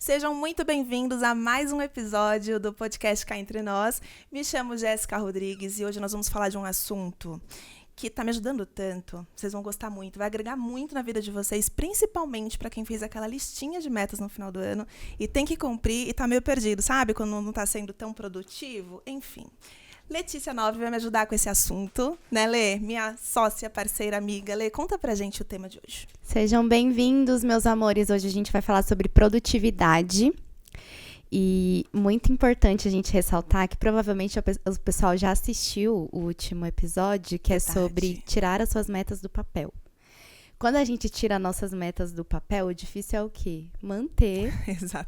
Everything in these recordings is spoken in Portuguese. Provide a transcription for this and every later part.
Sejam muito bem-vindos a mais um episódio do podcast Cá Entre Nós. Me chamo Jéssica Rodrigues e hoje nós vamos falar de um assunto que tá me ajudando tanto. Vocês vão gostar muito, vai agregar muito na vida de vocês, principalmente para quem fez aquela listinha de metas no final do ano e tem que cumprir e tá meio perdido, sabe? Quando não tá sendo tão produtivo. Enfim. Letícia Nove vai me ajudar com esse assunto, né, Lê? Minha sócia, parceira, amiga. Lê, conta pra gente o tema de hoje. Sejam bem-vindos, meus amores. Hoje a gente vai falar sobre produtividade. E muito importante a gente ressaltar que provavelmente o pessoal já assistiu o último episódio, que é sobre tirar as suas metas do papel. Quando a gente tira nossas metas do papel, o difícil é o quê? Manter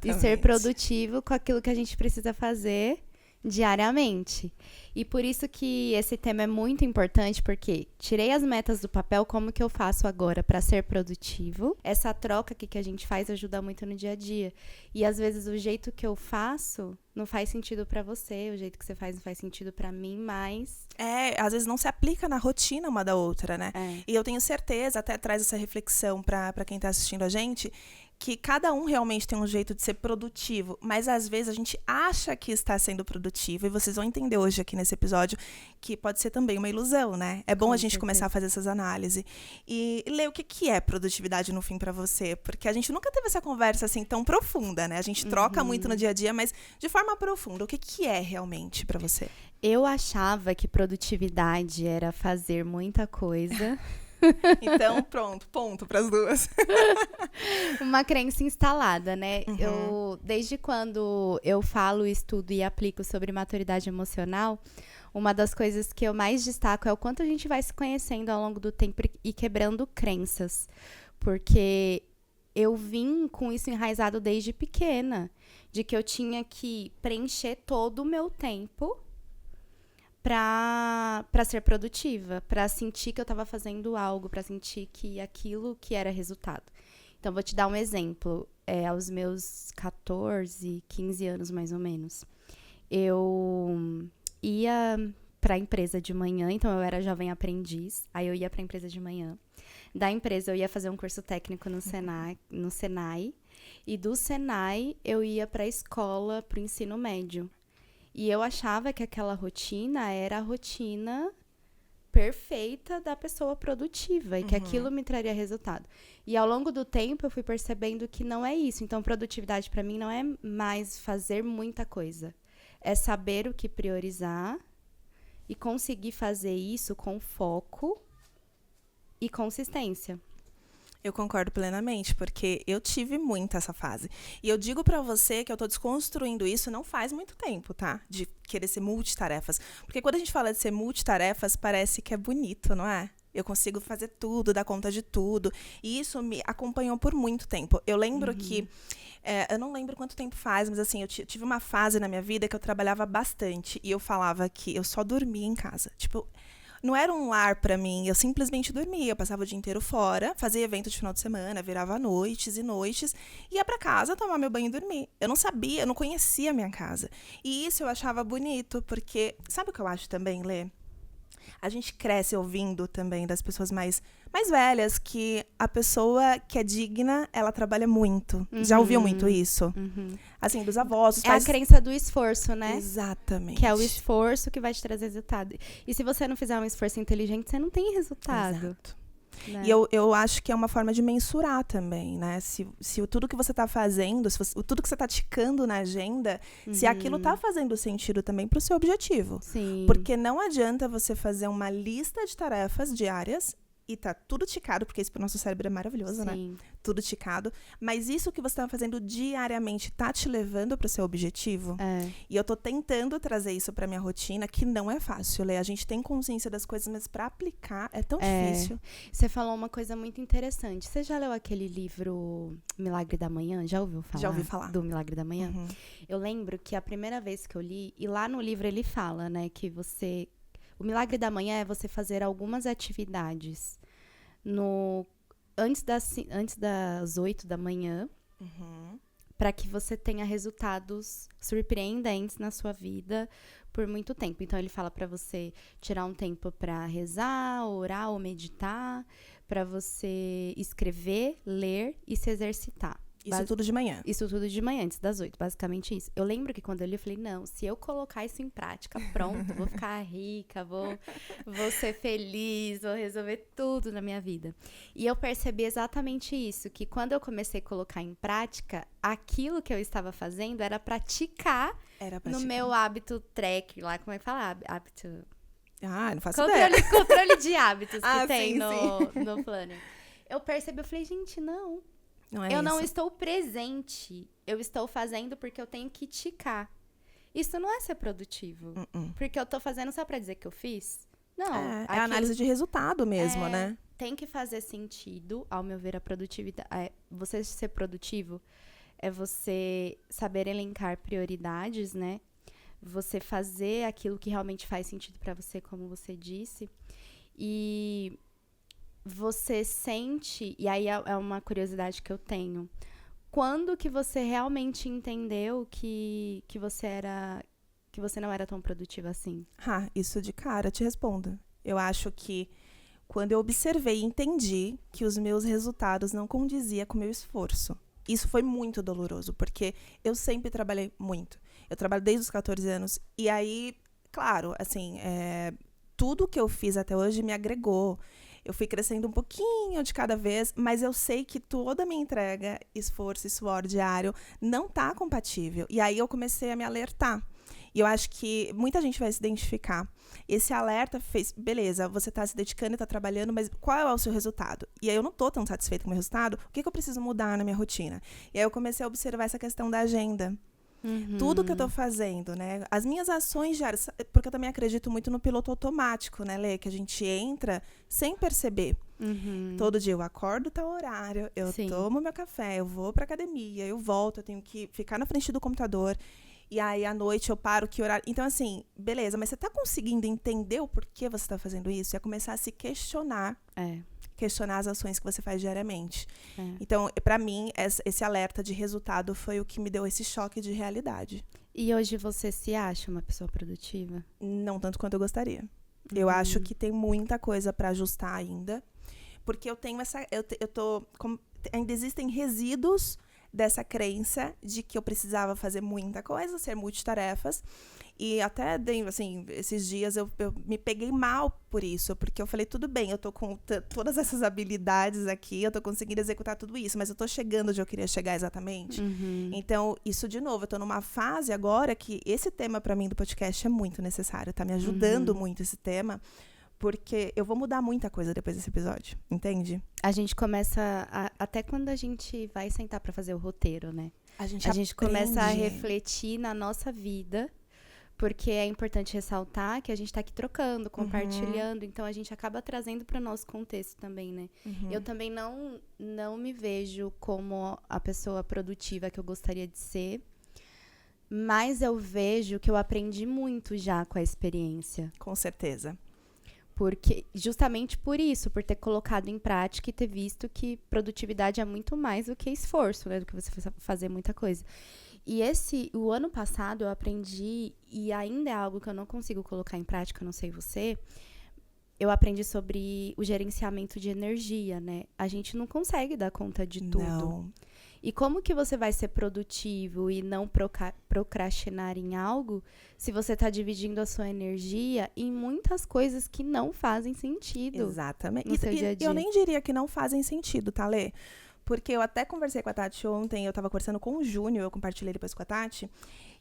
e ser produtivo com aquilo que a gente precisa fazer diariamente. E por isso que esse tema é muito importante, porque tirei as metas do papel, como que eu faço agora para ser produtivo? Essa troca aqui que a gente faz ajuda muito no dia a dia. E às vezes o jeito que eu faço não faz sentido para você, o jeito que você faz não faz sentido para mim, mas... às vezes não se aplica na rotina uma da outra, né? E eu tenho certeza, até traz essa reflexão para quem tá assistindo a gente, que cada um realmente tem um jeito de ser produtivo, mas às vezes a gente acha que está sendo produtivo, e vocês vão entender hoje aqui nesse episódio que pode ser também uma ilusão, né? É bom a gente começar a fazer essas análises. E Lê, o que é produtividade no fim para você? Porque a gente nunca teve essa conversa assim tão profunda, né? A gente troca muito no dia a dia, mas de forma profunda, o que é realmente para você? Eu achava que produtividade era fazer muita coisa... Então, pronto, ponto para as duas. Uma crença instalada, né? Desde quando eu falo, estudo e aplico sobre maturidade emocional, uma das coisas que eu mais destaco é o quanto a gente vai se conhecendo ao longo do tempo e quebrando crenças. Porque eu vim com isso enraizado desde pequena, de que eu tinha que preencher todo o meu tempo para ser produtiva, para sentir que eu estava fazendo algo, para sentir que aquilo que era resultado. Então, vou te dar um exemplo. Aos meus 14, 15 anos, mais ou menos, eu ia para a empresa de manhã, então eu era jovem aprendiz, aí eu ia para a empresa de manhã. Da empresa, eu ia fazer um curso técnico no Senai, e do Senai, eu ia para a escola, para o ensino médio. E eu achava que aquela rotina era a rotina perfeita da pessoa produtiva e que aquilo me traria resultado. E ao longo do tempo eu fui percebendo que não é isso. Então, produtividade para mim não é mais fazer muita coisa. É saber o que priorizar e conseguir fazer isso com foco e consistência. Eu concordo plenamente, porque eu tive muito essa fase. E eu digo pra você que eu tô desconstruindo isso não faz muito tempo, tá? De querer ser multitarefas. Porque quando a gente fala de ser multitarefas, parece que é bonito, não é? Eu consigo fazer tudo, dar conta de tudo. E isso me acompanhou por muito tempo. Eu lembro que... eu não lembro quanto tempo faz, mas assim, eu tive uma fase na minha vida que eu trabalhava bastante. E eu falava que eu só dormia em casa. Tipo... Não era um lar pra mim, eu simplesmente dormia. Eu passava o dia inteiro fora, fazia evento de final de semana, virava noites e noites, ia pra casa tomar meu banho e dormir. Eu não sabia, eu não conhecia a minha casa. E isso eu achava bonito, porque... Sabe o que eu acho também, Lê? A gente cresce ouvindo também das pessoas mais velhas que a pessoa que é digna, ela trabalha muito. Já ouviu muito isso? Assim, dos avós, dos pais. É a crença do esforço, né? Exatamente. Que é o esforço que vai te trazer resultado. E se você não fizer um esforço inteligente, você não tem resultado. Exato. Né? E eu acho que é uma forma de mensurar também, né? Se tudo que você está fazendo, tudo que você está ticando na agenda, se aquilo está fazendo sentido também para o seu objetivo. Sim. Porque não adianta você fazer uma lista de tarefas diárias e tá tudo ticado, porque isso pro nosso cérebro é maravilhoso, Sim. né? Tudo ticado. Mas isso que você tá fazendo diariamente tá te levando pro seu objetivo? E eu tô tentando trazer isso pra minha rotina, que não é fácil, Lê. A gente tem consciência das coisas, mas pra aplicar é tão difícil. Você falou uma coisa muito interessante. Você já leu aquele livro Milagre da Manhã? Já ouviu falar? Já ouvi falar. Do Milagre da Manhã? Eu lembro que a primeira vez que eu li, e lá no livro ele fala, né, que o milagre da manhã é você fazer algumas atividades antes das 8 da manhã, para que você tenha resultados surpreendentes na sua vida por muito tempo. Então, ele fala para você tirar um tempo para rezar, orar ou meditar, para você escrever, ler e se exercitar. Isso tudo de manhã. Isso tudo de manhã, antes das 8, basicamente isso. Eu lembro que quando eu li, eu falei, não, se eu colocar isso em prática, pronto, vou ficar rica, vou ser feliz, vou resolver tudo na minha vida. E eu percebi exatamente isso, que quando eu comecei a colocar em prática, aquilo que eu estava fazendo era praticar no meu hábito track, lá, como é que fala? Hábito... não faço ideia. Controle de hábitos que tem sim, no Planner. Eu percebi, eu falei, gente, não. Não é eu isso. não estou presente. Eu estou fazendo porque eu tenho que ticar. Isso não é ser produtivo. Porque eu tô fazendo só pra dizer que eu fiz? Não. É análise de resultado mesmo, né? Tem que fazer sentido, ao meu ver, a produtividade. Você ser produtivo é você saber elencar prioridades, né? Você fazer aquilo que realmente faz sentido pra você, como você disse. E você sente, e aí é uma curiosidade que eu tenho, quando que você realmente entendeu que você não era tão produtiva assim? Isso de cara, te respondo. Eu acho que quando eu observei e entendi que os meus resultados não condiziam com o meu esforço. Isso foi muito doloroso, porque eu sempre trabalhei muito. Eu trabalho desde os 14 anos, e aí, claro, assim, tudo que eu fiz até hoje me agregou. Eu fui crescendo um pouquinho de cada vez, mas eu sei que toda a minha entrega, esforço e suor diário não tá compatível. E aí eu comecei a me alertar. E eu acho que muita gente vai se identificar. Esse alerta fez, beleza, você tá se dedicando e tá trabalhando, mas qual é o seu resultado? E aí eu não tô tão satisfeita com o meu resultado, o que eu preciso mudar na minha rotina? E aí eu comecei a observar essa questão da agenda. Tudo que eu tô fazendo, né? As minhas ações diárias, porque eu também acredito muito no piloto automático, né, Lê? Que a gente entra sem perceber. Todo dia eu acordo tal horário, eu tomo meu café, eu vou pra academia, eu volto, eu tenho que ficar na frente do computador. E aí, à noite, eu paro que horário... Então, assim, beleza, mas você tá conseguindo entender o porquê você tá fazendo isso? É começar a se questionar. Questionar as ações que você faz diariamente. Então, pra mim, esse alerta de resultado foi o que me deu esse choque de realidade. E hoje você se acha uma pessoa produtiva? Não tanto quanto eu gostaria. Eu acho que tem muita coisa pra ajustar ainda. Porque eu tenho essa... ainda existem resíduos dessa crença de que eu precisava fazer muita coisa, ser multitarefas. E até, assim, esses dias eu me peguei mal por isso, porque eu falei, tudo bem, eu tô com todas essas habilidades aqui, eu tô conseguindo executar tudo isso, mas eu tô chegando onde eu queria chegar exatamente. Então, isso, de novo, eu tô numa fase agora que esse tema, pra mim, do podcast é muito necessário, tá me ajudando muito esse tema, porque eu vou mudar muita coisa depois desse episódio, entende? A gente começa, até quando a gente vai sentar pra fazer o roteiro, né? A gente começa a refletir na nossa vida, porque é importante ressaltar que a gente tá aqui trocando, compartilhando, então a gente acaba trazendo para o nosso contexto também, né? Eu também não me vejo como a pessoa produtiva que eu gostaria de ser, mas eu vejo que eu aprendi muito já com a experiência. Com certeza. Porque, justamente por isso, por ter colocado em prática e ter visto que produtividade é muito mais do que esforço, né? Do que você fazer muita coisa. E o ano passado eu aprendi, e ainda é algo que eu não consigo colocar em prática, não sei você, eu aprendi sobre o gerenciamento de energia, né? A gente não consegue dar conta de tudo. Não. E como que você vai ser produtivo e não procrastinar em algo se você está dividindo a sua energia em muitas coisas que não fazem sentido? Exatamente. No seu dia a dia. Eu nem diria que não fazem sentido, tá, Lê? Porque eu até conversei com a Tati ontem, eu tava conversando com o Júnior, eu compartilhei depois com a Tati,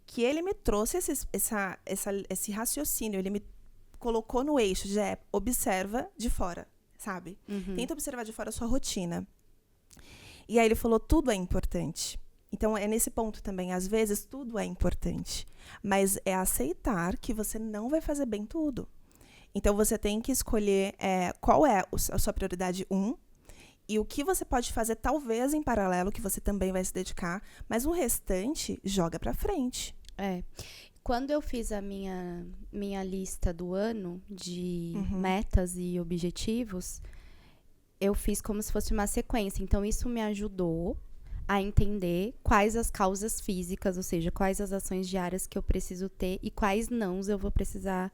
que ele me trouxe esse raciocínio, ele me colocou no eixo de observa de fora, sabe? Tenta observar de fora a sua rotina. E aí ele falou, tudo é importante. Então, é nesse ponto também, às vezes, tudo é importante. Mas é aceitar que você não vai fazer bem tudo. Então, você tem que escolher qual é a sua prioridade 1, e o que você pode fazer, talvez, em paralelo, que você também vai se dedicar, mas o restante, joga pra frente. Quando eu fiz a minha lista do ano de metas e objetivos, eu fiz como se fosse uma sequência. Então, isso me ajudou a entender quais as causas físicas, ou seja, quais as ações diárias que eu preciso ter e quais não eu vou precisar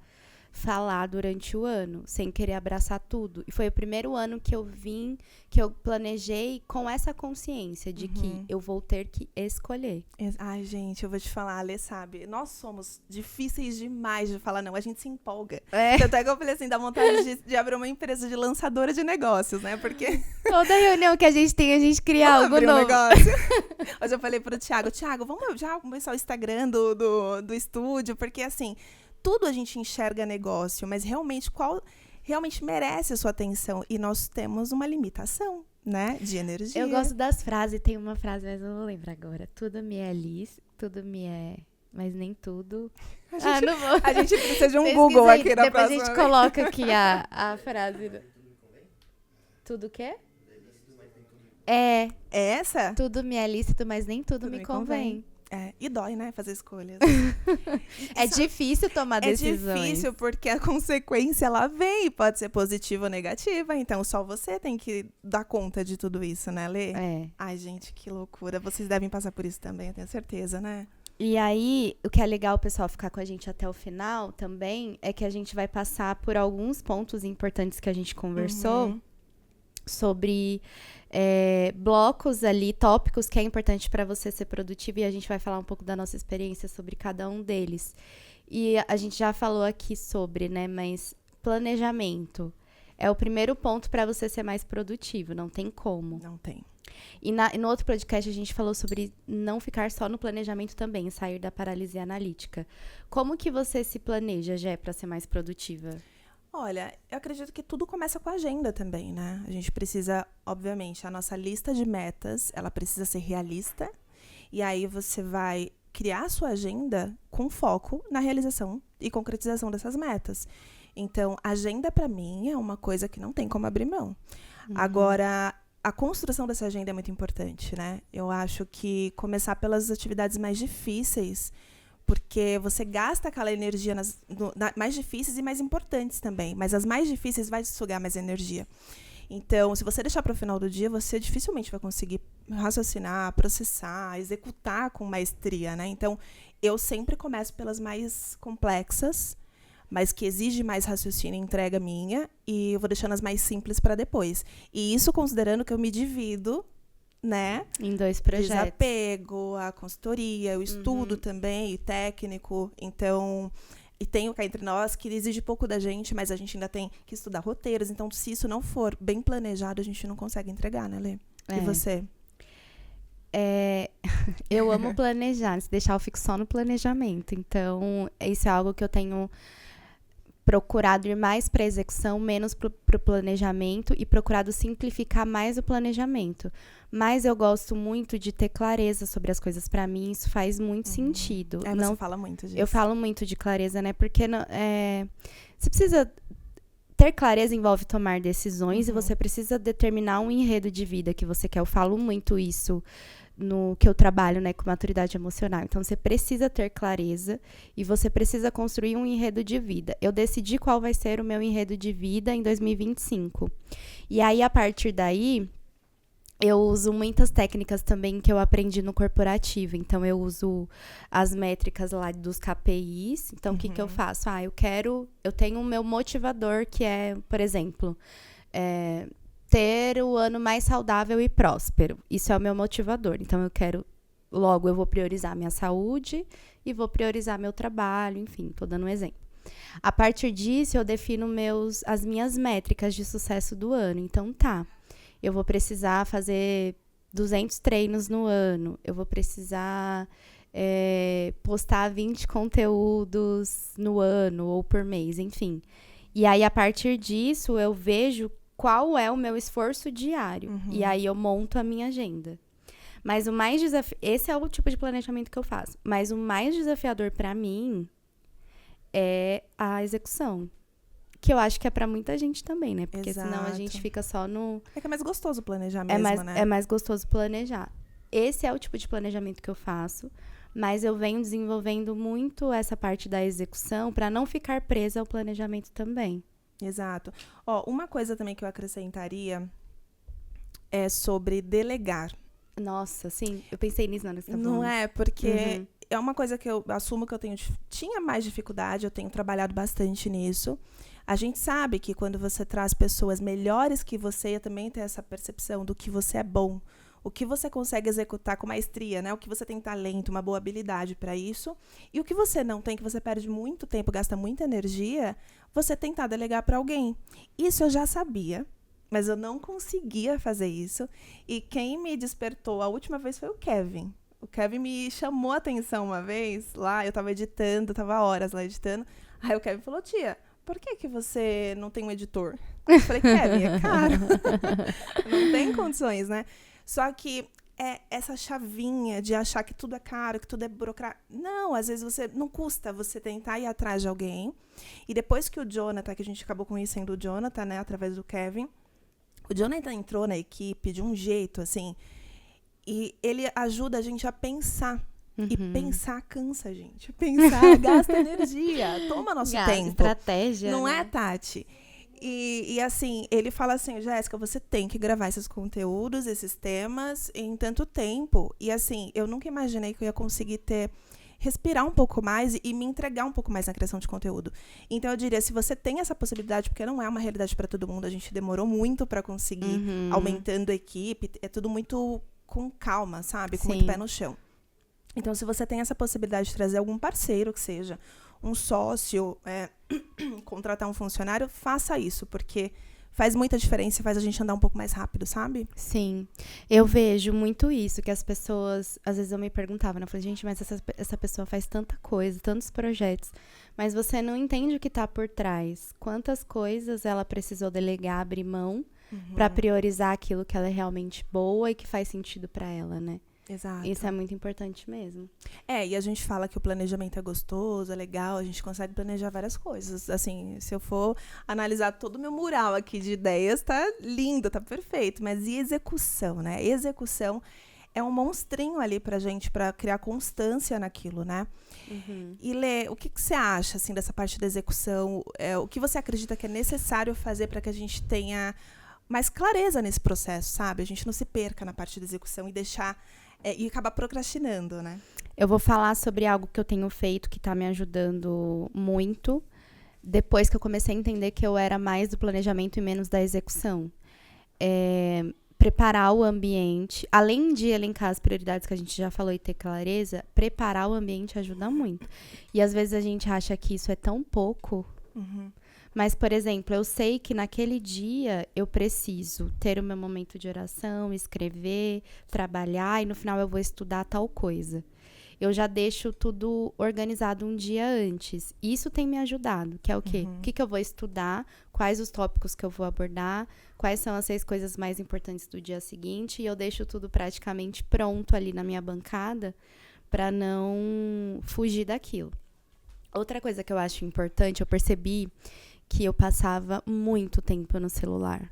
falar durante o ano, sem querer abraçar tudo. E foi o primeiro ano que eu planejei com essa consciência de que eu vou ter que escolher. Ai, gente, eu vou te falar, a Alê sabe, nós somos difíceis demais de falar não, a gente se empolga. Tanto é que eu falei assim, dá vontade de abrir uma empresa de lançadora de negócios, né? Porque toda reunião que a gente tem, a gente cria algo novo. Negócio. Hoje eu falei pro Thiago, vamos já começar o Instagram do estúdio, porque assim, tudo a gente enxerga negócio, mas realmente qual realmente merece a sua atenção? E nós temos uma limitação, né, de energia. Eu gosto das frases, tem uma frase, mas eu não lembro agora. Tudo me é lícito, tudo me é... Mas nem tudo... não vou. A gente precisa de um Google aqui na depois próxima. Depois a gente coloca aqui a frase. Tudo o quê? É essa? Tudo me é lícito, mas nem tudo me convém. E dói, né, fazer escolhas. É difícil tomar decisões. É difícil porque a consequência, ela vem, pode ser positiva ou negativa, então só você tem que dar conta de tudo isso, né, Lê? Ai, gente, que loucura. Vocês devem passar por isso também, eu tenho certeza, né? E aí, o que é legal o pessoal ficar com a gente até o final também, é que a gente vai passar por alguns pontos importantes que a gente conversou sobre blocos ali, tópicos que é importante para você ser produtivo, e a gente vai falar um pouco da nossa experiência sobre cada um deles. E a gente já falou aqui sobre, né, mas planejamento é o primeiro ponto para você ser mais produtivo, não tem como. Não tem. E no outro podcast a gente falou sobre não ficar só no planejamento também, sair da paralisia analítica. Como que você se planeja, Gé, para ser mais produtiva? Olha, eu acredito que tudo começa com a agenda também, né? A gente precisa, obviamente, a nossa lista de metas, ela precisa ser realista. E aí você vai criar a sua agenda com foco na realização e concretização dessas metas. Então, agenda para mim é uma coisa que não tem como abrir mão. Agora, a construção dessa agenda é muito importante, né? Eu acho que começar pelas atividades mais difíceis, porque você gasta aquela energia nas mais difíceis e mais importantes também. Mas as mais difíceis vai te sugar mais energia. Então, se você deixar para o final do dia, você dificilmente vai conseguir raciocinar, processar, executar com maestria, né? Então, eu sempre começo pelas mais complexas, mas que exige mais raciocínio e entrega minha, e eu vou deixando as mais simples para depois. E isso considerando que eu me divido, né? Em 2 projetos. Desapego, a consultoria, o estudo também, o técnico. Então, e tem o cá entre nós, que exige pouco da gente, mas a gente ainda tem que estudar roteiros. Então, se isso não for bem planejado, a gente não consegue entregar, né, Lê? E você? Eu amo planejar. Se deixar, eu fico só no planejamento. Então, isso é algo que eu tenho procurado ir mais para execução, menos para o planejamento, e procurado simplificar mais o planejamento. Mas eu gosto muito de ter clareza sobre as coisas. Para mim, isso faz muito sentido. Você fala muito disso. Eu falo muito de clareza, né? Porque você precisa... Ter clareza envolve tomar decisões, e você precisa determinar um enredo de vida que você quer. Eu falo muito isso no que eu trabalho, né, com maturidade emocional. Então, você precisa ter clareza e você precisa construir um enredo de vida. Eu decidi qual vai ser o meu enredo de vida em 2025. E aí, a partir daí, eu uso muitas técnicas também que eu aprendi no corporativo. Então, eu uso as métricas lá dos KPIs. Então, o que eu faço? Eu tenho o meu motivador, que é, por exemplo, ter o ano mais saudável e próspero. Isso é o meu motivador. Então, eu vou priorizar minha saúde e vou priorizar meu trabalho, enfim, tô dando um exemplo. A partir disso, eu defino as minhas métricas de sucesso do ano. Então, eu vou precisar fazer 200 treinos no ano, eu vou precisar postar 20 conteúdos no ano ou por mês, enfim. E aí, a partir disso, eu vejo qual é o meu esforço diário. E aí, eu monto a minha agenda. Mas esse é o tipo de planejamento que eu faço. Mas o mais desafiador para mim é a execução. Que eu acho que é pra muita gente também, né? Porque senão a gente fica só no... É que é mais gostoso planejar mesmo, né? É mais gostoso planejar. Esse é o tipo de planejamento que eu faço, mas eu venho desenvolvendo muito essa parte da execução pra não ficar presa ao planejamento também. Exato. Uma coisa também que eu acrescentaria é sobre delegar. Nossa, sim. Eu pensei nisso na hora que você tá falando. Não é? Porque é uma coisa que eu assumo que eu tinha mais dificuldade, eu tenho trabalhado bastante nisso. A gente sabe que quando você traz pessoas melhores que você também tem essa percepção do que você é bom, o que você consegue executar com maestria, né? O que você tem talento, uma boa habilidade para isso. E o que você não tem, que você perde muito tempo, gasta muita energia, você tentar delegar para alguém. Isso eu já sabia, mas eu não conseguia fazer isso. E quem me despertou a última vez foi o Kevin. O Kevin me chamou a atenção uma vez, lá, eu estava editando, estava horas lá editando. Aí o Kevin falou, tia, por que você não tem um editor? Eu falei, Kevin, é caro. Não tem condições, né? Só que essa chavinha de achar que tudo é caro, que tudo é burocrático. Não, às vezes não custa você tentar ir atrás de alguém. E depois que o Jonathan, que a gente acabou conhecendo o Jonathan, né, através do Kevin, o Jonathan entrou na equipe de um jeito, assim, e ele ajuda a gente a pensar. E pensar cansa, gente. Pensar gasta energia, toma nosso tempo. Estratégia, não né? é, Tati? E assim, ele fala assim, Jéssica, você tem que gravar esses conteúdos, esses temas em tanto tempo. E assim, eu nunca imaginei que eu ia conseguir respirar um pouco mais e me entregar um pouco mais na criação de conteúdo. Então eu diria, se você tem essa possibilidade, porque não é uma realidade para todo mundo, a gente demorou muito para conseguir, aumentando a equipe, é tudo muito com calma, sabe? Com muito pé no chão. Então, se você tem essa possibilidade de trazer algum parceiro que seja um sócio, contratar um funcionário, faça isso, porque faz muita diferença e faz a gente andar um pouco mais rápido, sabe? Sim, eu vejo muito isso, que as pessoas, às vezes eu me perguntava, né? Eu falei, gente, mas essa pessoa faz tanta coisa, tantos projetos, mas você não entende o que tá por trás. Quantas coisas ela precisou delegar, abrir mão, pra priorizar aquilo que ela é realmente boa e que faz sentido pra ela, né? Exato. Isso é muito importante mesmo. E a gente fala que o planejamento é gostoso, é legal, a gente consegue planejar várias coisas. Assim, se eu for analisar todo o meu mural aqui de ideias, tá lindo, tá perfeito. Mas e execução, né? Execução é um monstrinho ali pra gente, pra criar constância naquilo, né? E Lê, o que você acha, assim, dessa parte da execução? O que você acredita que é necessário fazer para que a gente tenha mais clareza nesse processo, sabe? A gente não se perca na parte da execução e deixar... e acabar procrastinando, né? Eu vou falar sobre algo que eu tenho feito que tá me ajudando muito, depois que eu comecei a entender que eu era mais do planejamento e menos da execução. Preparar o ambiente, além de elencar as prioridades que a gente já falou e ter clareza, preparar o ambiente ajuda muito. E às vezes a gente acha que isso é tão pouco... Mas, por exemplo, eu sei que naquele dia eu preciso ter o meu momento de oração, escrever, trabalhar e no final eu vou estudar tal coisa. Eu já deixo tudo organizado um dia antes. Isso tem me ajudado, que é o quê? O que eu vou estudar, quais os tópicos que eu vou abordar, quais são as 6 coisas mais importantes do dia seguinte, e eu deixo tudo praticamente pronto ali na minha bancada para não fugir daquilo. Outra coisa que eu acho importante, eu percebi que eu passava muito tempo no celular.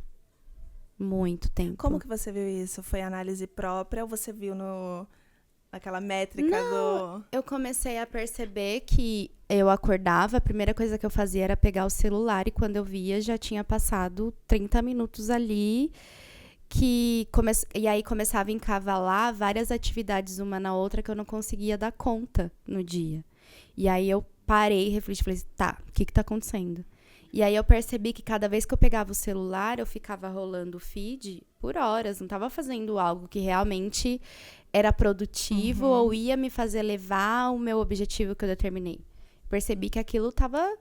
Muito tempo. Como que você viu isso? Foi análise própria ou você viu naquela métrica do... Eu comecei a perceber que eu acordava, a primeira coisa que eu fazia era pegar o celular e quando eu via já tinha passado 30 minutos ali e aí começava a encavalar várias atividades uma na outra que eu não conseguia dar conta no dia. E aí eu parei, refleti, falei, tá, o que tá acontecendo? E aí eu percebi que cada vez que eu pegava o celular, eu ficava rolando o feed por horas. Não estava fazendo algo que realmente era produtivo ou ia me fazer levar o meu objetivo que eu determinei. Percebi que aquilo estava...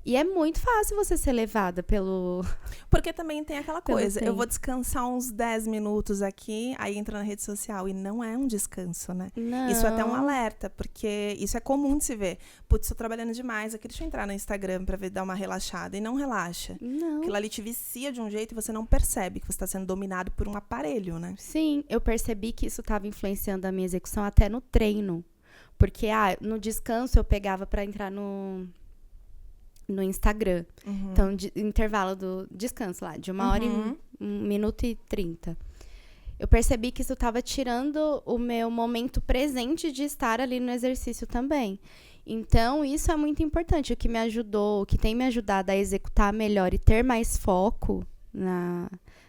E é muito fácil você ser levada pelo... Porque também tem aquela coisa, eu tempo. vou descansar uns 10 minutos aqui, aí entra na rede social e não é um descanso, né? Não. Isso é até um alerta, porque isso é comum de se ver. Putz, tô trabalhando demais aqui, deixa eu entrar no Instagram pra dar uma relaxada. E não relaxa. Não. Aquilo ali te vicia de um jeito e você não percebe que você tá sendo dominado por um aparelho, né? Sim, eu percebi que isso estava influenciando a minha execução até no treino. Porque, no descanso eu pegava pra entrar no Instagram. Então, intervalo do descanso lá, de 1 hora e 1 minuto e 30. Eu percebi que isso estava tirando o meu momento presente de estar ali no exercício também. Então, isso é muito importante. O que me ajudou, o que tem me ajudado a executar melhor e ter mais foco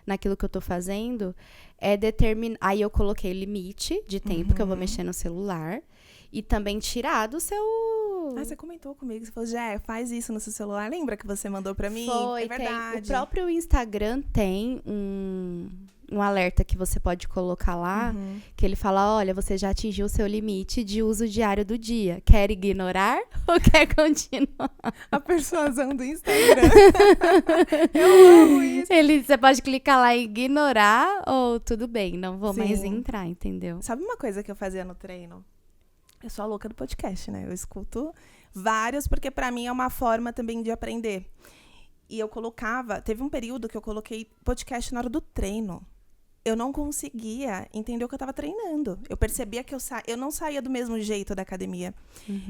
naquilo que eu tô fazendo, é determinar... Aí eu coloquei limite de tempo que eu vou mexer no celular. E também tirar do seu... Ah, você comentou comigo, você falou, Jé, faz isso no seu celular. Lembra que você mandou pra mim? Foi, é verdade. O próprio Instagram tem um alerta que você pode colocar lá, que ele fala, olha, você já atingiu o seu limite de uso diário do dia. Quer ignorar ou quer continuar? A persuasão do Instagram. Eu amo isso. Você pode clicar lá em ignorar ou tudo bem, não vou mais entrar, entendeu? Sabe uma coisa que eu fazia no treino? Eu sou a louca do podcast, né? Eu escuto vários, porque pra mim é uma forma também de aprender. E eu colocava... Teve um período que eu coloquei podcast na hora do treino. Eu não conseguia entender o que eu tava treinando. Eu percebia que eu não saía do mesmo jeito da academia.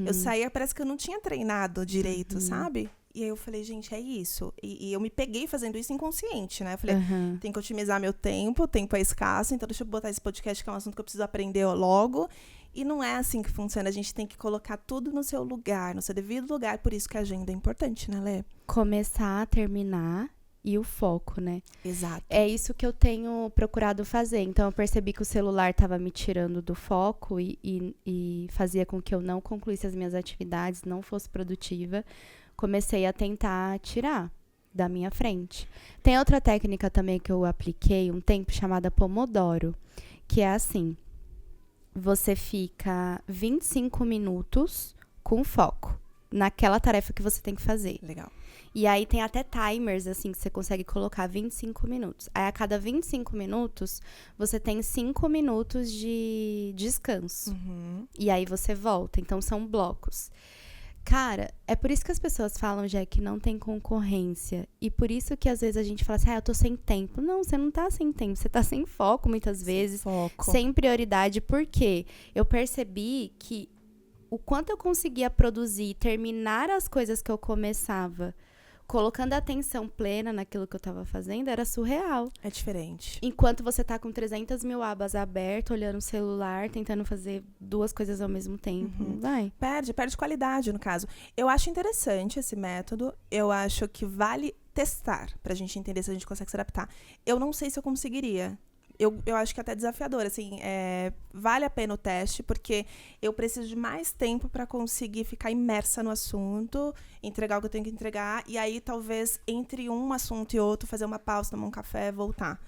Eu saía, parece que eu não tinha treinado direito, sabe? E aí eu falei, gente, é isso. E eu me peguei fazendo isso inconsciente, né? Eu falei, tenho que otimizar meu tempo, o tempo é escasso, então deixa eu botar esse podcast que é um assunto que eu preciso aprender logo. E não é assim que funciona. A gente tem que colocar tudo no seu lugar, no seu devido lugar. Por isso que a agenda é importante, né, Lê? Começar, terminar e o foco, né? Exato. É isso que eu tenho procurado fazer. Então, eu percebi que o celular estava me tirando do foco e fazia com que eu não concluísse as minhas atividades, não fosse produtiva. Comecei a tentar tirar da minha frente. Tem outra técnica também que eu apliquei um tempo chamada Pomodoro, que é assim: você fica 25 minutos com foco naquela tarefa que você tem que fazer. Legal. E aí tem até timers, assim, que você consegue colocar 25 minutos. Aí a cada 25 minutos, você tem 5 minutos de descanso. E aí você volta. Então, são blocos. Cara, é por isso que as pessoas falam, já que não tem concorrência. E por isso que às vezes a gente fala assim, eu tô sem tempo. Não, você não tá sem tempo. Você tá sem foco muitas vezes. Sem prioridade. Por quê? Eu percebi que o quanto eu conseguia produzir, terminar as coisas que eu começava, colocando a atenção plena naquilo que eu tava fazendo, era surreal. É diferente. Enquanto você tá com 300 mil abas abertas, olhando o celular, tentando fazer 2 coisas ao mesmo tempo, não vai? Perde qualidade, no caso. Eu acho interessante esse método. Eu acho que vale testar, pra gente entender se a gente consegue se adaptar. Eu não sei se eu conseguiria. Eu acho que é até desafiador, assim, vale a pena o teste, porque eu preciso de mais tempo para conseguir ficar imersa no assunto, entregar o que eu tenho que entregar, e aí talvez entre um assunto e outro, fazer uma pausa, tomar um café, voltar.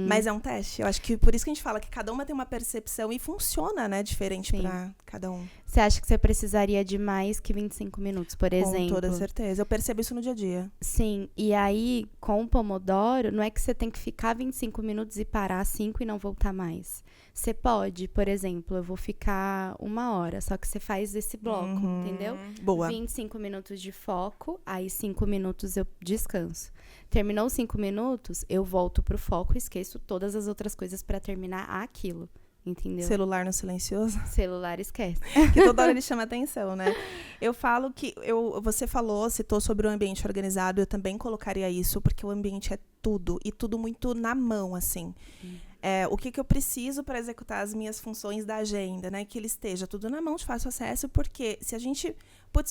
Mas é um teste. Eu acho que por isso que a gente fala que cada uma tem uma percepção e funciona, né, diferente para cada um. Você acha que você precisaria de mais que 25 minutos, por exemplo? Com toda certeza. Eu percebo isso no dia a dia. Sim. E aí, com o Pomodoro, não é que você tem que ficar 25 minutos e parar 5 e não voltar mais. Você pode, por exemplo, eu vou ficar 1 hora, só que você faz esse bloco, entendeu? Boa. 25 minutos de foco, aí 5 minutos eu descanso. Terminou 5 minutos, eu volto pro foco e esqueço todas as outras coisas para terminar aquilo. Entendeu? Celular no silencioso. Celular esquece. Que toda hora ele chama atenção, né? Eu falo que... Você citou sobre o ambiente organizado, eu também colocaria isso, porque o ambiente é tudo. E tudo muito na mão, assim. O que eu preciso para executar as minhas funções da agenda, né? Que ele esteja tudo na mão, de fácil acesso, porque se a gente...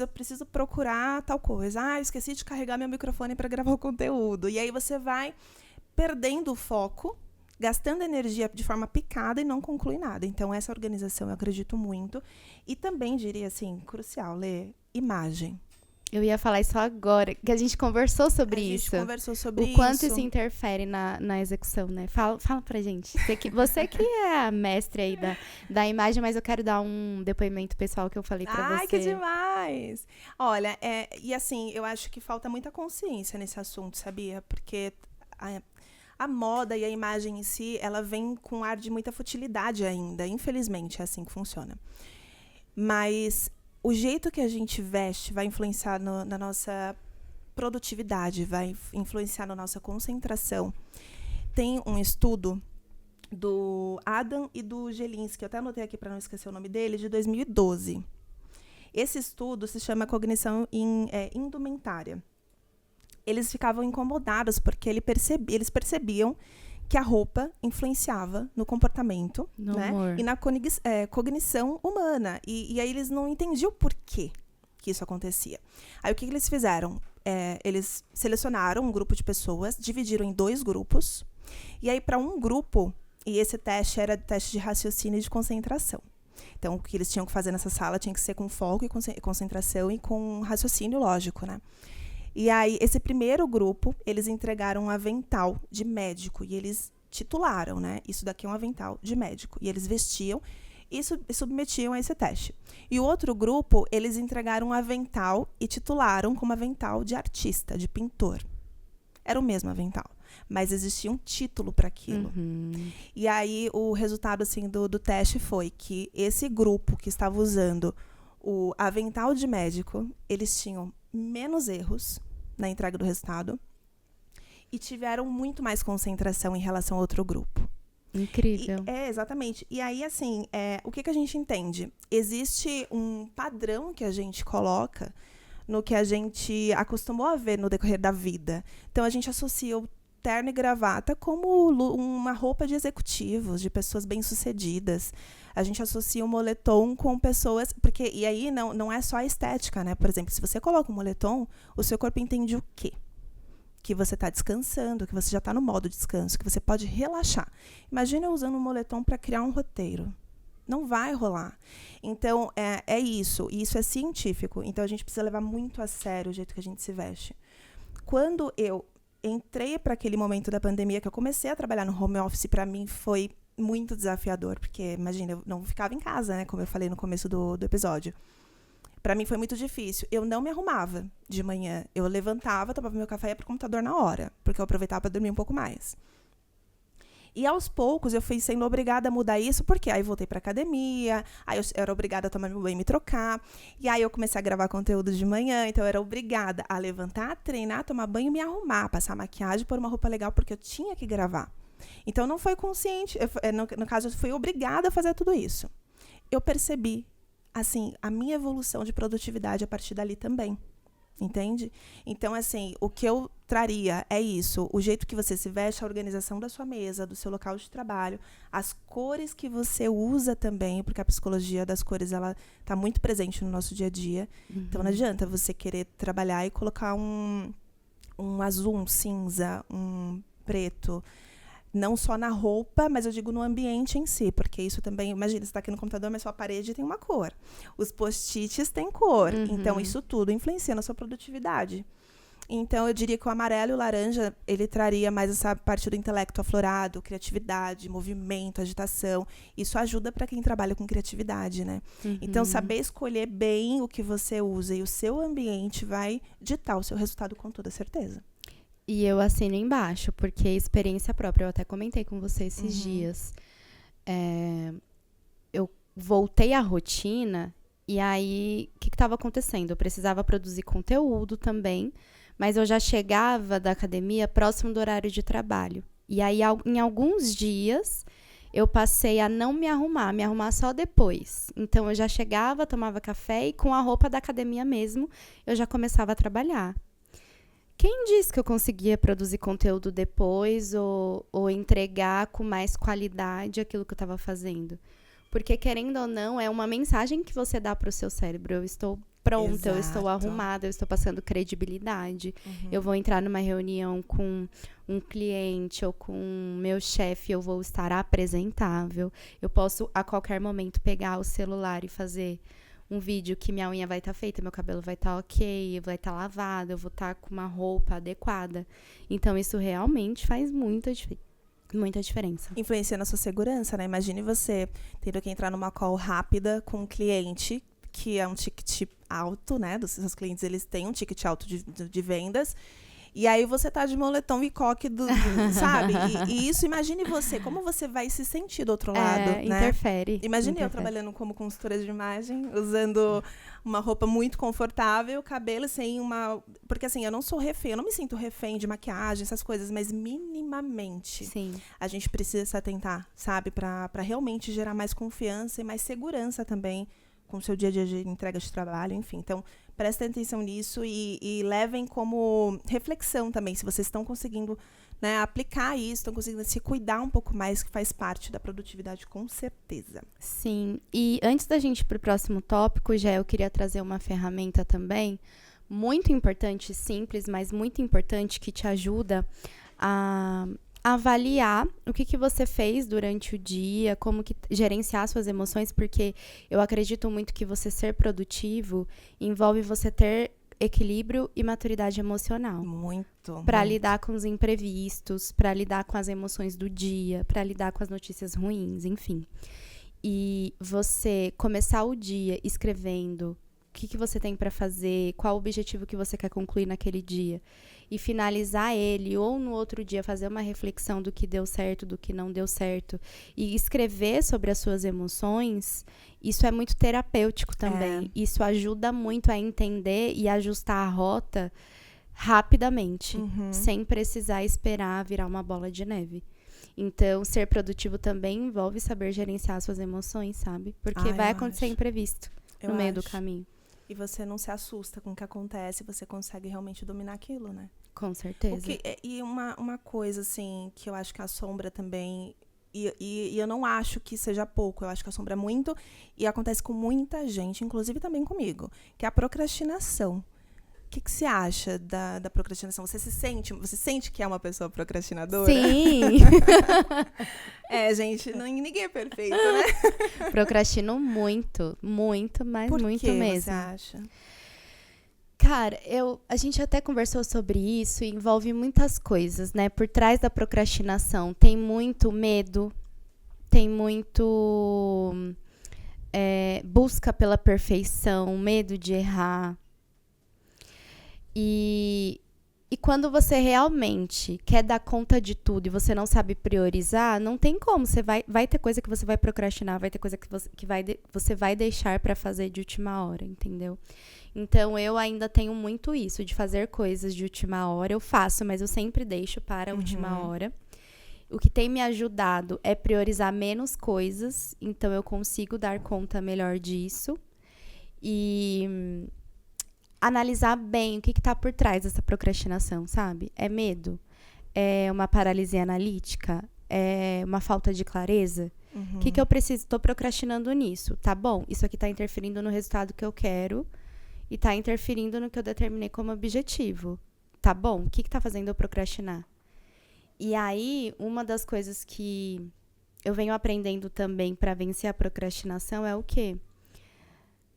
eu preciso procurar tal coisa. Eu esqueci de carregar meu microfone para gravar o conteúdo. E aí você vai perdendo o foco, gastando energia de forma picada e não conclui nada. Então, essa organização eu acredito muito. E também diria, assim, crucial, Lê, imagem. Eu ia falar isso agora, que a gente conversou sobre isso. A gente conversou sobre isso. O quanto isso interfere na execução, né? Fala pra gente. Você que é a mestre aí da imagem, mas eu quero dar um depoimento pessoal que eu falei pra você. Ai, que demais! Olha, e assim, eu acho que falta muita consciência nesse assunto, sabia? Porque a moda e a imagem em si, ela vem com um ar de muita futilidade ainda. Infelizmente, é assim que funciona. Mas o jeito que a gente veste vai influenciar na nossa produtividade, vai influenciar na nossa concentração. Tem um estudo do Adam e do Gelinsky, eu até anotei aqui para não esquecer o nome dele, de 2012. Esse estudo se chama Cognição Indumentária. Eles ficavam incomodados porque eles percebiam que a roupa influenciava no comportamento, né? E na cognição humana. E aí eles não entendiam o porquê que isso acontecia. Aí o que eles fizeram? Eles selecionaram um grupo de pessoas, dividiram em 2 grupos. E aí para um grupo, e esse teste era teste de raciocínio e de concentração. Então, o que eles tinham que fazer nessa sala tinha que ser com foco e concentração e com raciocínio lógico, né? E aí, esse primeiro grupo, eles entregaram um avental de médico e eles titularam, né? Isso daqui é um avental de médico. E eles vestiam e submetiam a esse teste. E o outro grupo, eles entregaram um avental e titularam como avental de artista, de pintor. Era o mesmo avental, mas existia um título para aquilo. E aí, o resultado assim, do teste foi que esse grupo que estava usando o avental de médico, eles tinham menos erros na entrega do resultado e tiveram muito mais concentração em relação ao outro grupo. Incrível. Exatamente. E aí, assim, o que a gente entende? Existe um padrão que a gente coloca no que a gente acostumou a ver no decorrer da vida. Então, a gente associa o terno e gravata como uma roupa de executivos, de pessoas bem-sucedidas. A gente associa o moletom com pessoas... E aí não é só a estética, né? Por exemplo, se você coloca um moletom, o seu corpo entende o quê? Que você está descansando, que você já está no modo descanso, que você pode relaxar. Imagina eu usando um moletom para criar um roteiro. Não vai rolar. Então, é isso. E isso é científico. Então, a gente precisa levar muito a sério o jeito que a gente se veste. Quando eu entrei para aquele momento da pandemia, que eu comecei a trabalhar no home office, para mim foi muito desafiador, porque, imagina, eu não ficava em casa, né, como eu falei no começo do episódio. Para mim foi muito difícil. Eu não me arrumava de manhã. Eu levantava, tomava meu café e ia pro computador na hora, porque eu aproveitava para dormir um pouco mais. E aos poucos eu fui sendo obrigada a mudar isso, porque aí voltei para academia, aí eu era obrigada a tomar meu banho e me trocar, e aí eu comecei a gravar conteúdo de manhã, então eu era obrigada a levantar, treinar, tomar banho, me arrumar, passar maquiagem, pôr uma roupa legal, porque eu tinha que gravar. Então não foi consciente, no caso eu fui obrigada a fazer tudo isso. Eu percebi, assim, a minha evolução de produtividade a partir dali também. Entende? Então, assim, o que eu traria é isso. O jeito que você se veste, a organização da sua mesa, do seu local de trabalho, as cores que você usa também, porque a psicologia das cores, ela está muito presente no nosso dia a dia. Então, não adianta você querer trabalhar e colocar um azul, um cinza, um preto. Não só na roupa, mas eu digo no ambiente em si, porque isso também, imagina, você está aqui no computador, mas sua parede tem uma cor. Os post-its têm cor. Então, isso tudo influencia na sua produtividade. Então, eu diria que o amarelo e o laranja, ele traria mais essa parte do intelecto aflorado, criatividade, movimento, agitação. Isso ajuda para quem trabalha com criatividade, né? Então, saber escolher bem o que você usa e o seu ambiente vai ditar o seu resultado com toda certeza. E eu assino embaixo, porque experiência própria, eu até comentei com você esses dias. Eu voltei à rotina, e aí, o que estava acontecendo? Eu precisava produzir conteúdo também, mas eu já chegava da academia próximo do horário de trabalho. E aí, em alguns dias, eu passei a não me arrumar só depois. Então, eu já chegava, tomava café, e com a roupa da academia mesmo, eu já começava a trabalhar. Quem disse que eu conseguia produzir conteúdo depois ou entregar com mais qualidade aquilo que eu estava fazendo? Porque, querendo ou não, é uma mensagem que você dá para o seu cérebro. Eu estou pronta, Exato. Eu estou arrumada, eu estou passando credibilidade. Eu vou entrar numa reunião com um cliente ou com meu chefe, eu vou estar apresentável. Eu posso, a qualquer momento, pegar o celular e fazer um vídeo que minha unha vai estar feita, meu cabelo vai estar ok, vai estar lavado, eu vou estar com uma roupa adequada. Então, isso realmente faz muita diferença. Influencia na sua segurança, né? Imagine você tendo que entrar numa call rápida com um cliente, que é um ticket alto, né? Dos seus clientes, eles têm um ticket alto de vendas. E aí você tá de moletom e coque, sabe? E isso, imagine você, como você vai se sentir do outro lado, né? Interfere. Imagine eu trabalhando como consultora de imagem, usando uma roupa muito confortável, cabelo sem uma... Porque assim, eu não sou refém, eu não me sinto refém de maquiagem, essas coisas, mas minimamente. Sim. A gente precisa se atentar, sabe? Pra realmente gerar mais confiança e mais segurança também com o seu dia a dia de entrega de trabalho, enfim. Então, prestem atenção nisso e levem como reflexão também, se vocês estão conseguindo, né, aplicar isso, estão conseguindo se cuidar um pouco mais, que faz parte da produtividade, com certeza. Sim, e antes da gente ir para o próximo tópico, já eu queria trazer uma ferramenta também, muito importante, simples, mas muito importante, que te ajuda a avaliar o que você fez durante o dia, como que gerenciar suas emoções, porque eu acredito muito que você ser produtivo envolve você ter equilíbrio e maturidade emocional. Muito. Para lidar com os imprevistos, para lidar com as emoções do dia, para lidar com as notícias ruins, enfim. E você começar o dia escrevendo o que você tem para fazer, qual o objetivo que você quer concluir naquele dia, e finalizar ele, ou no outro dia fazer uma reflexão do que deu certo, do que não deu certo, e escrever sobre as suas emoções, isso é muito terapêutico também. Isso ajuda muito a entender e ajustar a rota rapidamente, sem precisar esperar virar uma bola de neve. Então, ser produtivo também envolve saber gerenciar suas emoções, sabe? Porque vai acontecer imprevisto no meio do caminho. E você não se assusta com o que acontece, você consegue realmente dominar aquilo, né? Com certeza. E uma coisa, assim, que eu acho que assombra também, e eu não acho que seja pouco, eu acho que assombra muito, e acontece com muita gente, inclusive também comigo, que é a procrastinação. O que você acha da procrastinação? Você sente que é uma pessoa procrastinadora? Sim! Gente, ninguém é perfeito, né? Procrastino muito, mas muito mesmo. Por que você acha? Cara, a gente até conversou sobre isso e envolve muitas coisas, né? Por trás da procrastinação tem muito medo, tem muito busca pela perfeição, medo de errar. E quando você realmente quer dar conta de tudo e você não sabe priorizar, não tem como. Você vai ter coisa que você vai procrastinar, vai ter coisa que você vai deixar para fazer de última hora, entendeu? Então, eu ainda tenho muito isso, de fazer coisas de última hora. Eu faço, mas eu sempre deixo para a última hora. O que tem me ajudado é priorizar menos coisas, então eu consigo dar conta melhor disso. E analisar bem o que está por trás dessa procrastinação, sabe? É medo? É uma paralisia analítica? É uma falta de clareza? O que eu preciso? Estou procrastinando nisso. Tá bom, isso aqui está interferindo no resultado que eu quero e está interferindo no que eu determinei como objetivo. Tá bom, o que está fazendo eu procrastinar? E aí, uma das coisas que eu venho aprendendo também para vencer a procrastinação é o quê?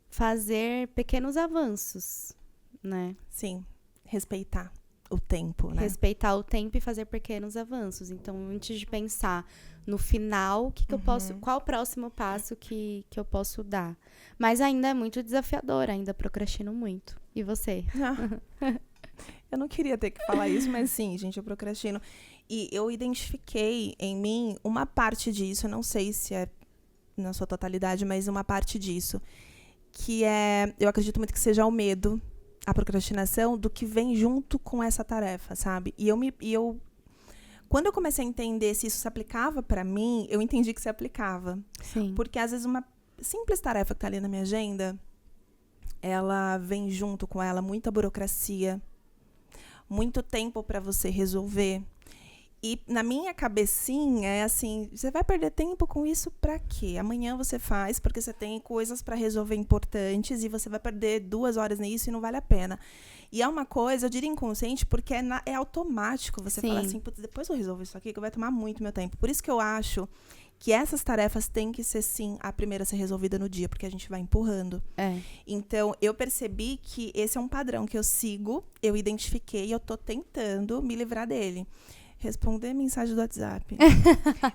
Fazer pequenos avanços, né? Sim, respeitar o tempo, né? Respeitar o tempo e fazer pequenos avanços. Então, antes de pensar no final, eu posso, qual o próximo passo que eu posso dar? Mas ainda é muito desafiador, ainda procrastino muito. E você? Eu não queria ter que falar isso, mas sim, gente, eu procrastino. E eu identifiquei em mim uma parte disso, eu não sei se é na sua totalidade, mas uma parte disso, que eu acredito muito que seja o medo, a procrastinação, do que vem junto com essa tarefa, sabe? Quando eu comecei a entender se isso se aplicava pra mim, eu entendi que se aplicava. Sim. Porque às vezes uma simples tarefa que tá ali na minha agenda, ela vem junto com ela muita burocracia, muito tempo pra você resolver. E na minha cabecinha é assim, você vai perder tempo com isso pra quê? Amanhã você faz, porque você tem coisas pra resolver importantes e você vai perder 2 horas nisso e não vale a pena. E é uma coisa, eu diria inconsciente, porque é automático você falar assim, putz, depois eu resolvo isso aqui, que vai tomar muito meu tempo. Por isso que eu acho que essas tarefas têm que ser, sim, a primeira a ser resolvida no dia, porque a gente vai empurrando. Então, eu percebi que esse é um padrão que eu sigo, eu identifiquei e eu tô tentando me livrar dele. Responder mensagem do WhatsApp.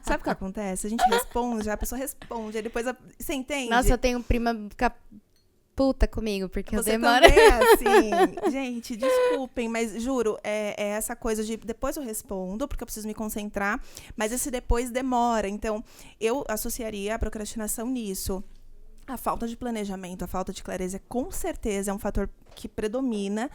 Sabe o que acontece? A gente responde, a pessoa responde, aí depois... Você entende? Nossa, eu tenho prima ficar puta comigo, porque você eu demoro. Também é assim. Gente, desculpem, mas juro, é essa coisa de depois eu respondo, porque eu preciso me concentrar, mas esse depois demora. Então, eu associaria a procrastinação nisso. A falta de planejamento, a falta de clareza, com certeza é um fator que predomina,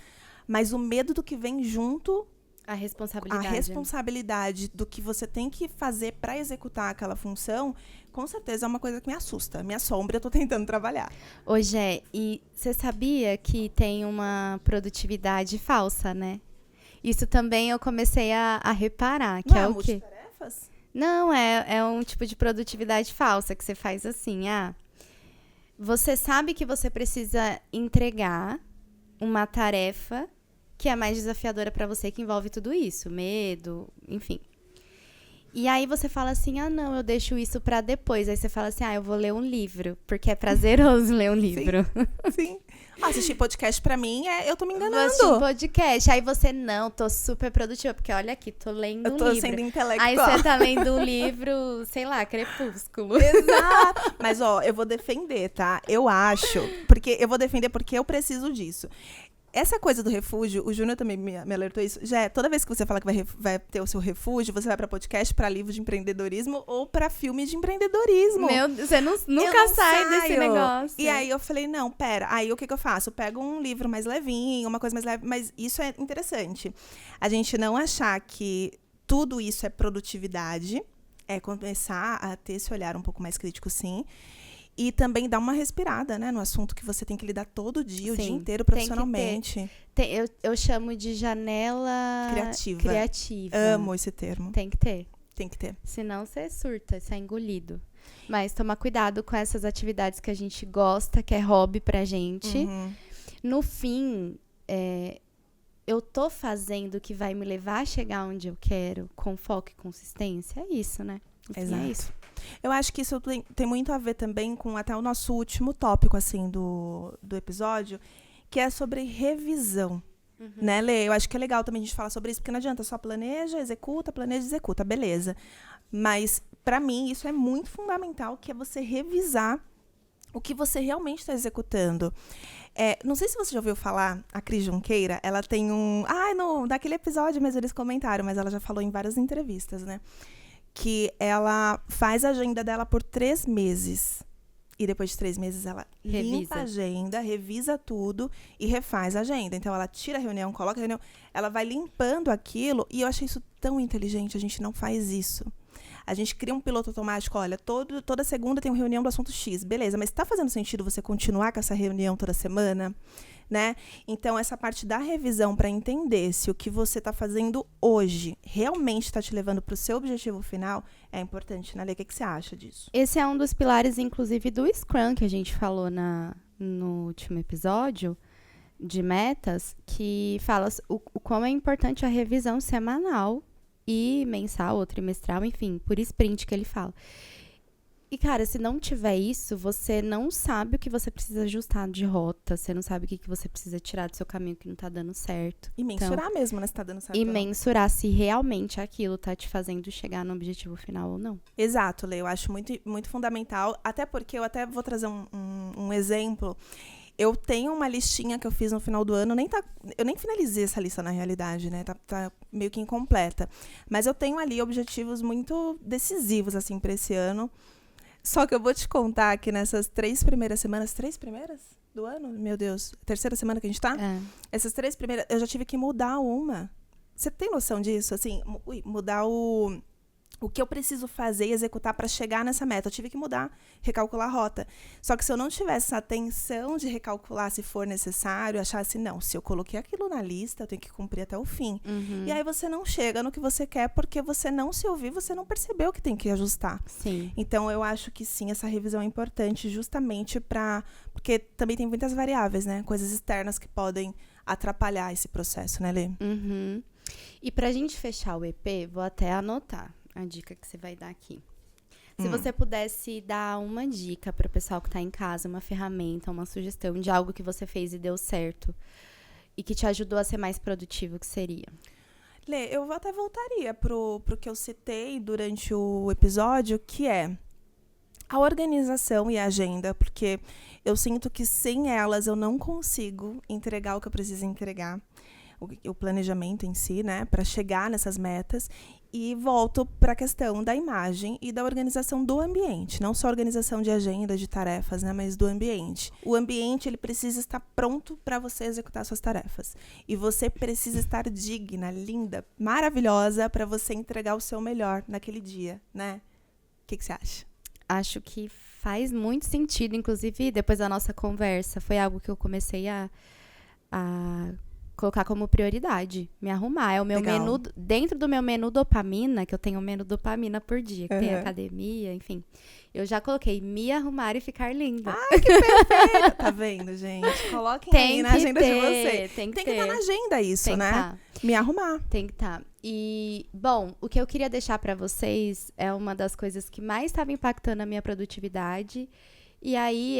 mas o medo do que vem junto... A responsabilidade. A responsabilidade do que você tem que fazer para executar aquela função, com certeza é uma coisa que me assusta, me assombra, eu tô tentando trabalhar. Ô, Gé, e você sabia que tem uma produtividade falsa, né? Isso também eu comecei a reparar, que não é o quê? Multitarefas? Não, é um tipo de produtividade falsa, que você faz assim, você sabe que você precisa entregar uma tarefa que é mais desafiadora para você, que envolve tudo isso, medo, enfim. E aí você fala assim, não, eu deixo isso pra depois. Aí você fala assim, eu vou ler um livro, porque é prazeroso ler um livro. Sim. Assistir podcast pra mim eu tô me enganando. Vou assistir um podcast. Aí você, não, tô super produtiva, porque olha aqui, tô lendo um livro. Eu tô sendo intelectual. Aí você tá lendo um livro, sei lá, Crepúsculo. Exato. Mas, eu vou defender, tá? Eu acho, porque eu preciso disso. Essa coisa do refúgio, o Júnior também me alertou isso. Já toda vez que você fala que vai ter o seu refúgio, você vai pra podcast, pra livro de empreendedorismo ou pra filme de empreendedorismo. Meu Deus, você nunca sai desse negócio. E aí eu falei, não, pera. Aí o que eu faço? Eu pego um livro mais levinho, uma coisa mais leve. Mas isso é interessante. A gente não achar que tudo isso é produtividade. É começar a ter esse olhar um pouco mais crítico, sim. E também dar uma respirada, né, no assunto que você tem que lidar todo dia, o dia inteiro, profissionalmente. Eu chamo de janela criativa. Amo esse termo. Tem que ter. Tem que ter. Senão você surta, você é engolido. Mas tomar cuidado com essas atividades que a gente gosta, que é hobby pra gente. Uhum. No fim, eu tô fazendo o que vai me levar a chegar onde eu quero, com foco e consistência. É isso, né? Exato. É isso. Eu acho que isso tem muito a ver também com até o nosso último tópico, assim, do episódio, que é sobre revisão. Uhum. Né, Lê? Eu acho que é legal também a gente falar sobre isso, porque não adianta só planeja, executa, beleza. Mas, pra mim, isso é muito fundamental, que é você revisar o que você realmente está executando. Não sei se você já ouviu falar, a Cris Junqueira, ela tem não, daquele episódio mesmo eles comentaram, mas ela já falou em várias entrevistas, né? Que ela faz a agenda dela por 3 meses. E depois de 3 meses ela limpa a agenda, revisa tudo e refaz a agenda. Então ela tira a reunião, coloca a reunião, ela vai limpando aquilo. E eu achei isso tão inteligente, a gente não faz isso. A gente cria um piloto automático, olha, toda segunda tem uma reunião do assunto X. Beleza, mas está fazendo sentido você continuar com essa reunião toda semana? Né? Então, essa parte da revisão para entender se o que você está fazendo hoje realmente está te levando para o seu objetivo final é importante, né, Lê? O que você acha disso? Esse é um dos pilares, inclusive, do Scrum que a gente falou no último episódio de metas, que fala o quão é importante a revisão semanal e mensal ou trimestral, enfim, por sprint que ele fala. E, cara, se não tiver isso, você não sabe o que você precisa ajustar de rota, você não sabe o que você precisa tirar do seu caminho que não tá dando certo. E mensurar mesmo, né, se tá dando certo. E mensurar se realmente aquilo tá te fazendo chegar no objetivo final ou não. Exato, Lê, eu acho muito, muito fundamental, até porque eu até vou trazer um exemplo. Eu tenho uma listinha que eu fiz no final do ano, eu nem finalizei essa lista na realidade, né? Tá meio que incompleta. Mas eu tenho ali objetivos muito decisivos, assim, pra esse ano. Só que eu vou te contar que nessas 3 primeiras semanas... 3 primeiras do ano? Meu Deus. Terceira semana que a gente tá? Essas 3 primeiras... Eu já tive que mudar uma. Você tem noção disso? Assim, mudar o que eu preciso fazer e executar para chegar nessa meta. Eu tive que mudar, recalcular a rota. Só que se eu não tivesse essa atenção de recalcular se for necessário, achasse, não, se eu coloquei aquilo na lista, eu tenho que cumprir até o fim. Uhum. E aí você não chega no que você quer porque você não se ouviu, você não percebeu que tem que ajustar. Sim. Então, eu acho que sim, essa revisão é importante justamente porque também tem muitas variáveis, né? Coisas externas que podem atrapalhar esse processo, né, Lê? Uhum. E pra gente fechar o EP, vou até anotar a dica que você vai dar aqui. Se você pudesse dar uma dica para o pessoal que está em casa, uma ferramenta, uma sugestão de algo que você fez e deu certo e que te ajudou a ser mais produtivo, o que seria? Lê, eu até voltaria pro que eu citei durante o episódio, que é a organização e a agenda, porque eu sinto que sem elas eu não consigo entregar o que eu preciso entregar, o planejamento em si, né, para chegar nessas metas. E volto para a questão da imagem e da organização do ambiente. Não só a organização de agenda, de tarefas, né, mas do ambiente. O ambiente ele precisa estar pronto para você executar suas tarefas. E você precisa estar digna, linda, maravilhosa para você entregar o seu melhor naquele dia, né? O que você acha? Acho que faz muito sentido. Inclusive, depois da nossa conversa, foi algo que eu comecei a colocar como prioridade, me arrumar. É o meu Legal. menu, dentro do meu menu dopamina, que eu tenho um menu dopamina por dia, que tem academia, enfim. Eu já coloquei me arrumar e ficar linda. Ai, que perfeito! Tá vendo, gente? Coloquem aí na agenda de vocês. Tem que estar na agenda isso, tem né? Que tá. Me arrumar. Tem que estar. E, bom, o que eu queria deixar pra vocês é uma das coisas que mais estava impactando a minha produtividade. E aí,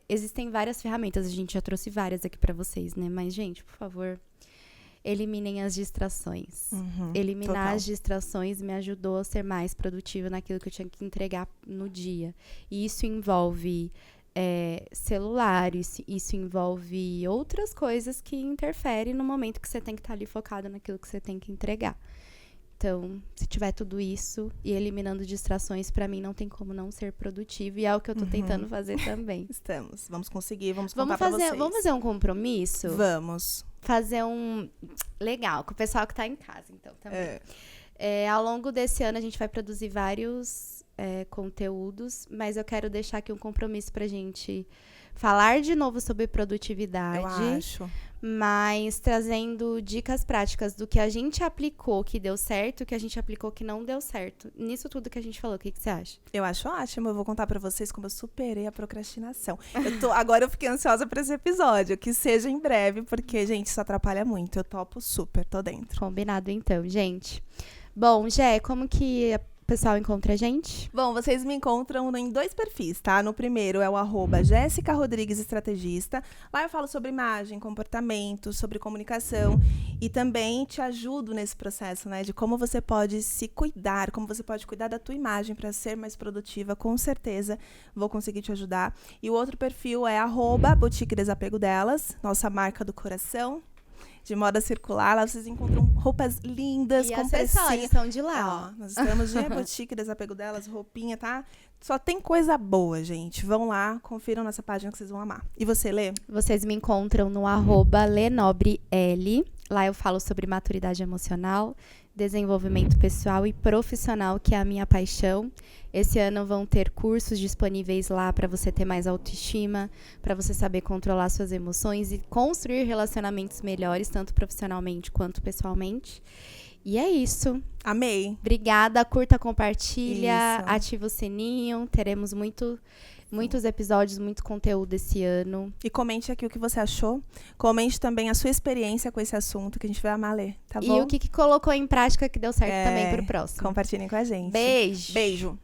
existem várias ferramentas, a gente já trouxe várias aqui pra vocês, né? Mas, gente, por favor, eliminem as distrações. Eliminar total. as distrações me ajudou a ser mais produtiva naquilo que eu tinha que entregar no dia. E isso envolve celular, isso envolve outras coisas que interferem no momento que você tem que estar ali focado naquilo que você tem que entregar. Então, se tiver tudo isso e eliminando distrações, pra mim não tem como não ser produtivo. E é o que eu tô tentando fazer também. Estamos. Vamos conseguir, vamos contar pra vocês. Vamos fazer um compromisso? Vamos. Fazer um... Legal, com o pessoal que tá em casa, então, também. Ao longo desse ano, a gente vai produzir vários conteúdos, mas eu quero deixar aqui um compromisso pra gente falar de novo sobre produtividade. Eu acho. Mas trazendo dicas práticas do que a gente aplicou que deu certo, que a gente aplicou que não deu certo. Nisso tudo que a gente falou, o que você acha? Eu acho ótimo. Eu vou contar pra vocês como eu superei a procrastinação. Agora eu fiquei ansiosa pra esse episódio. Que seja em breve, porque, gente, isso atrapalha muito. Eu topo super, tô dentro. Combinado, então, gente. Bom, Gé, como que o pessoal encontra a gente? Bom, vocês me encontram em 2 perfis, tá? No primeiro é o @Jéssica Rodrigues Estrategista. Lá eu falo sobre imagem, comportamento, sobre comunicação e também te ajudo nesse processo, né? De como você pode se cuidar, como você pode cuidar da tua imagem para ser mais produtiva. Com certeza vou conseguir te ajudar. E o outro perfil é @Boutique Desapego Delas, nossa marca do coração. De moda circular, lá vocês encontram roupas lindas, E com acessórios precinho. estão de lá, Ó, nós estamos de Boutique Desapego Delas, roupinha, tá? Só tem coisa boa, gente. Vão lá, confiram nessa página que vocês vão amar. E você, Lê? Vocês me encontram no @LenobrL. Lá eu falo sobre maturidade emocional, desenvolvimento pessoal e profissional, que é a minha paixão. Esse ano vão ter cursos disponíveis lá para você ter mais autoestima, para você saber controlar suas emoções e construir relacionamentos melhores, tanto profissionalmente quanto pessoalmente. E é isso. Amei. Obrigada, curta, compartilha, Isso. ativa o sininho. Teremos muitos episódios, muito conteúdo esse ano. E comente aqui o que você achou. Comente também a sua experiência com esse assunto, que a gente vai amar ler, tá bom? E o que colocou em prática que deu certo também pro próximo. Compartilhem com a gente. Beijo! Beijo.